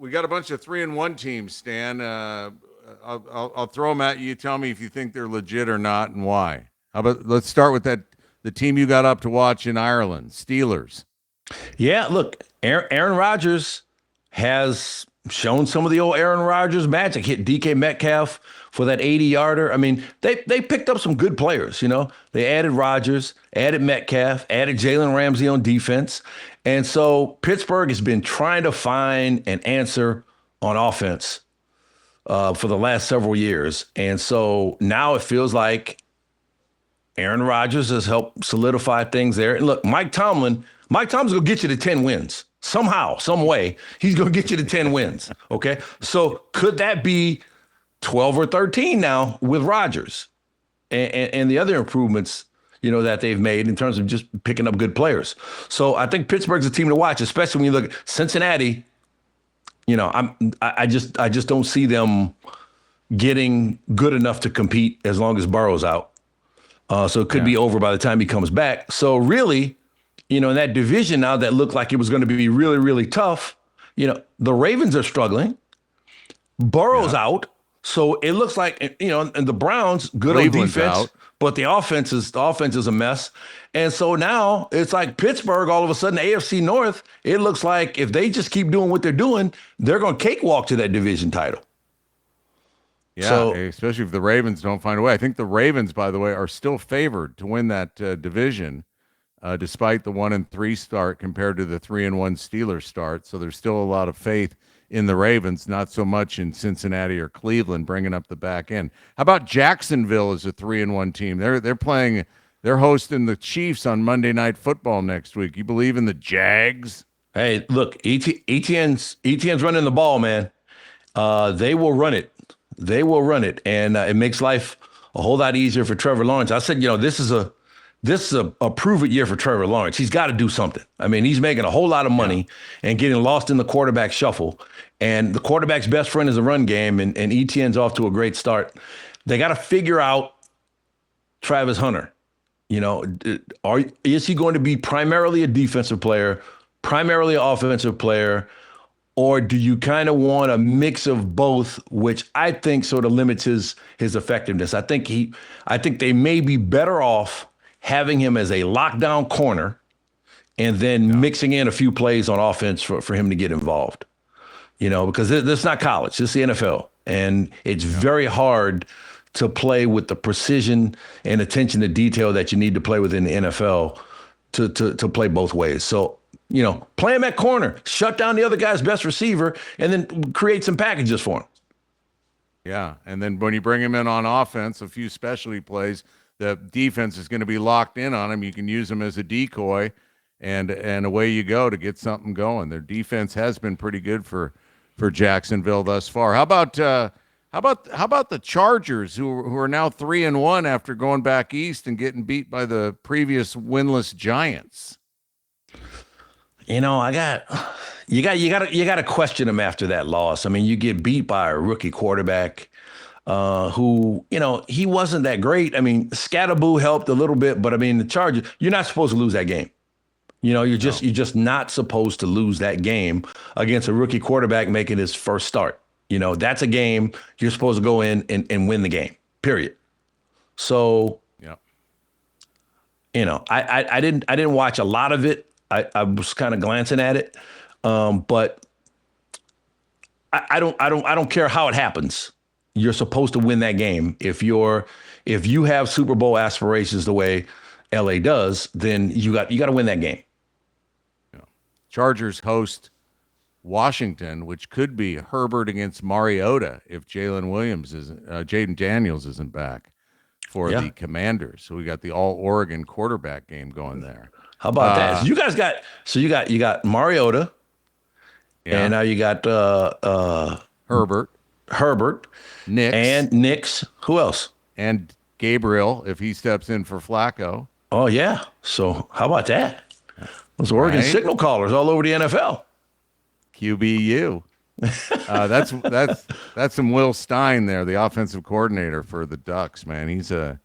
we got a bunch of 3-1 teams, Stan. I'll throw them at you. You tell me if you think they're legit or not and why. How about let's start with the team you got up to watch in Ireland, Steelers. Yeah, look, Aaron Rodgers has shown some of the old Aaron Rodgers magic. Hit DK Metcalf for that 80-yarder. I mean, they picked up some good players, you know. They added Rodgers, added Metcalf, added Jalen Ramsey on defense. And so Pittsburgh has been trying to find an answer on offense for the last several years. And so now it feels like Aaron Rodgers has helped solidify things there. And look, Mike Tomlin's going to get you to 10 wins. Somehow, some way, he's going to get you to 10 wins. Okay. So could that be 12 or 13 now with Rodgers and the other improvements, you know, that they've made in terms of just picking up good players? So I think Pittsburgh's a team to watch, especially when you look at Cincinnati. You know, I just don't see them getting good enough to compete as long as Burrow's out. So it could be over by the time he comes back. So really, you know, in that division now that looked like it was going to be really, really tough, you know, the Ravens are struggling. Burrow's out. So it looks like, you know, and the Browns, good Cleveland's on defense, out. but the offense is a mess. And so now it's like Pittsburgh, all of a sudden, AFC North, it looks like if they just keep doing what they're doing, they're going to cakewalk to that division title. Yeah, So, especially if the Ravens don't find a way. I think the Ravens, by the way, are still favored to win that division, despite the 1-3 start compared to the 3-1 Steelers start. So there's still a lot of faith in the Ravens, not so much in Cincinnati or Cleveland bringing up the back end. How about Jacksonville as a 3-1 team? They're hosting the Chiefs on Monday Night Football next week. You believe in the Jags? hey, look, ETN's running the ball, man. They will run it. They will run it, and it makes life a whole lot easier for Trevor Lawrence. I said, you know, this is a prove-it year for Trevor Lawrence. He's got to do something. I mean, he's making a whole lot of money and getting lost in the quarterback shuffle. And the quarterback's best friend is the run game, and ETN's off to a great start. They got to figure out Travis Hunter. You know, is he going to be primarily a defensive player, primarily an offensive player, or do you kind of want a mix of both, which I think sort of limits his effectiveness? I think they may be better off having him as a lockdown corner and then mixing in a few plays on offense for him to get involved. You know, because this is not college, this is the NFL. And it's very hard to play with the precision and attention to detail that you need to play within the NFL to play both ways. So, you know, play him at corner, shut down the other guy's best receiver, and then create some packages for him. Yeah, and then when you bring him in on offense, a few specialty plays, the defense is going to be locked in on him. You can use him as a decoy, and away you go to get something going. Their defense has been pretty good for Jacksonville thus far. How about the Chargers, who are now 3-1 after going back east and getting beat by the previous winless Giants? You know, you got to question him after that loss. I mean, you get beat by a rookie quarterback who, you know, he wasn't that great. I mean, Scatterboo helped a little bit, but I mean, the Chargers, you're not supposed to lose that game. You know, you're just not supposed to lose that game against a rookie quarterback making his first start. You know, that's a game you're supposed to go in and win the game, period. So, you know, I didn't watch a lot of it. I was kind of glancing at it, but I don't care how it happens. You're supposed to win that game. If you have Super Bowl aspirations the way LA does, then you got to win that game. Yeah. Chargers host Washington, which could be Herbert against Mariota if Jaden Daniels isn't back for the Commanders. So we got the all Oregon quarterback game going there. How about that? So you got Mariota, and now you got Herbert, Nix. Who else? And Gabriel if he steps in for Flacco. Oh yeah. So how about that? Those Oregon signal callers all over the NFL. QBU. That's some Will Stein there, the offensive coordinator for the Ducks. Man, he's a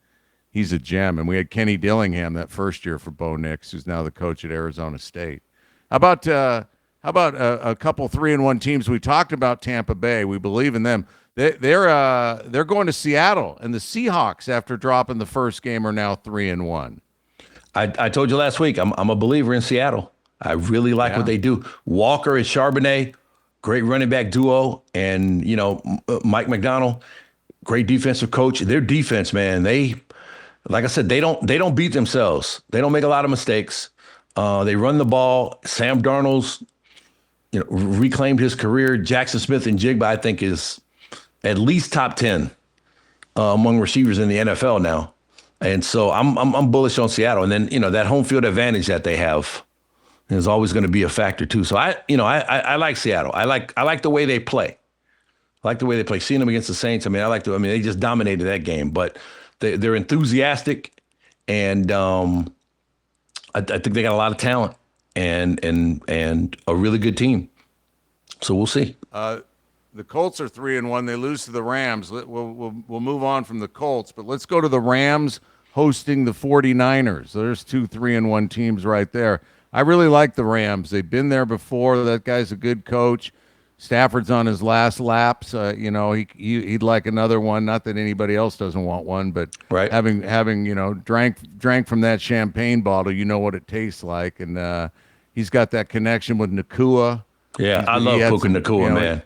gem. And we had Kenny Dillingham that first year for Bo Nix, who's now the coach at Arizona State. How about How about a couple 3-1 teams? We talked about Tampa Bay. We believe in them. They're going to Seattle, and the Seahawks, after dropping the first game, are now 3-1. I told you last week, I'm a believer in Seattle. I really like what Yeah. they do. Walker and Charbonnet, great running back duo, and Mike McDonald, great defensive coach. Their defense, man, like I said, they don't beat themselves. They don't make a lot of mistakes. They run the ball. Sam Darnold's reclaimed his career. Jackson Smith and Jigba, I think, is at least top 10 among receivers in the NFL now. And so I'm bullish on Seattle. And then, that home field advantage that they have is always going to be a factor too. So I like Seattle. I like the way they play. I like the way they play. Seeing them against the Saints, they just dominated that game. But they're enthusiastic, and I think they got a lot of talent and a really good team. So we'll see. The Colts are 3-1. They lose to the Rams. We'll move on from the Colts, but let's go to the Rams hosting the 49ers. There's two 3-1 teams right there. I really like the Rams. They've been there before. That guy's a good coach. Stafford's on his last laps. He'd like another one. Not that anybody else doesn't want one, but Right. having drank from that champagne bottle, you know what it tastes like. And he's got that connection with Nakua. Yeah, I love Puka Nacua, man.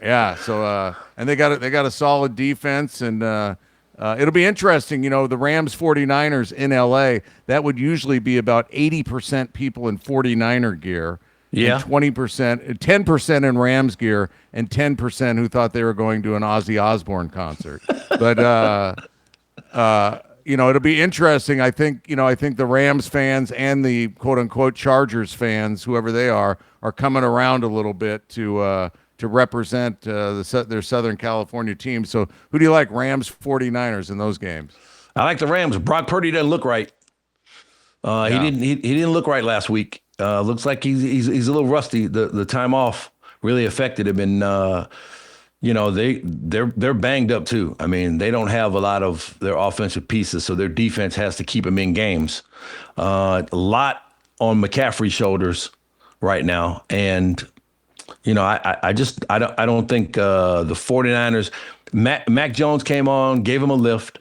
Yeah. So and they got a solid defense, and it'll be interesting. The Rams 49ers in LA, that would usually be about 80% people in 49er gear. Yeah. And 10% in Rams gear, and 10% who thought they were going to an Ozzy Osbourne concert. But it'll be interesting. I think the Rams fans and the quote unquote Chargers fans, whoever they are coming around a little bit to represent their Southern California team. So who do you like, Rams, 49ers in those games? I like the Rams. Brock Purdy doesn't look right. He didn't look right last week. Looks like he's a little rusty. The time off really affected him, and they're banged up too. They don't have a lot of their offensive pieces, so their defense has to keep them in games. A lot on McCaffrey's shoulders right now, and I don't think the 49ers. Mac Jones came on, gave him a lift.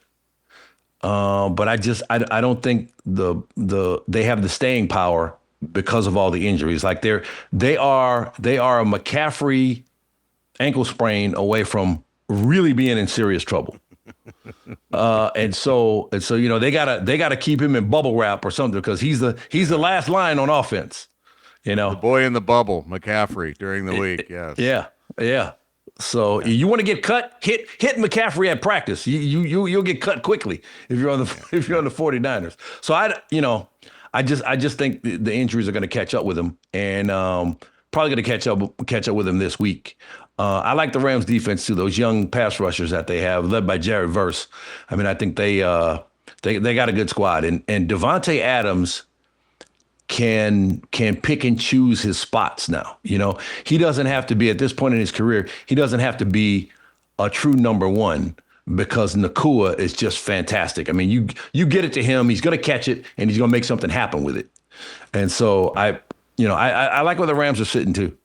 But I don't think they have the staying power because of all the injuries. Like they are a McCaffrey ankle sprain away from really being in serious trouble. And so they gotta keep him in bubble wrap or something, because he's the last line on offense. The boy in the bubble, McCaffrey, during the week. Yes. Yeah. So you want to get cut? Hit McCaffrey at practice. You'll get cut quickly if you're on the 49ers. So I just think the injuries are going to catch up with him, and probably going to catch up with him this week. I like the Rams defense too. Those young pass rushers that they have, led by Jared Verse. I think they got a good squad, and Devontae Adams can pick and choose his spots now. He doesn't have to be, at this point in his career, he doesn't have to be a true number one, because Nakua is just fantastic. You get it to him, he's going to catch it, and he's going to make something happen with it. And so I like where the Rams are sitting too.